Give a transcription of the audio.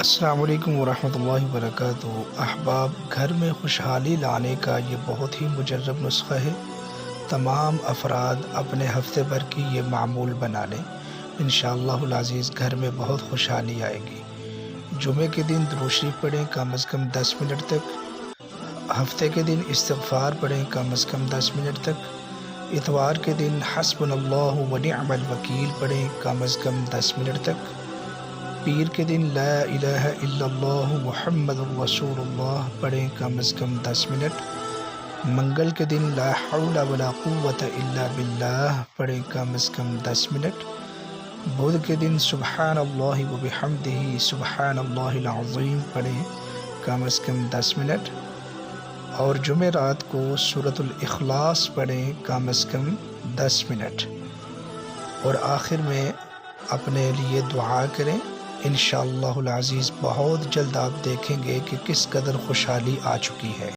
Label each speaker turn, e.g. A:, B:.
A: السلام علیکم ورحمۃ اللہ وبرکاتہ۔ احباب، گھر میں خوشحالی لانے کا یہ بہت ہی مجرب نسخہ ہے۔ تمام افراد اپنے ہفتے بھر کی یہ معمول بنا لیں، انشاءاللہ العزیز گھر میں بہت خوشحالی آئے گی۔ جمعے کے دن درود شریف پڑھیں کم از کم 10 منٹ تک، ہفتے کے دن استغفار پڑھیں کم از کم 10 منٹ تک، اتوار کے دن حسبنا اللہ و نعم الوکیل پڑھیں کم از کم 10 منٹ تک، پیر کے دن لا الہ الا اللہ محمد الرسول اللہ پڑھیں کم از کم 10 منٹ، منگل کے دن لا حول ولا قوت الا باللہ پڑھیں کم از کم 10 منٹ، بدھ کے دن سبحان اللہ و بحمدہ سبحان اللہ العظیم پڑھیں کم از کم 10 منٹ، اور جمعرات کو سورۃ الاخلاص پڑھیں کم از کم 10 منٹ، اور آخر میں اپنے لیے دعا کریں۔ انشاءاللہ العزیز بہت جلد آپ دیکھیں گے کہ کس قدر خوشحالی آ چکی ہے۔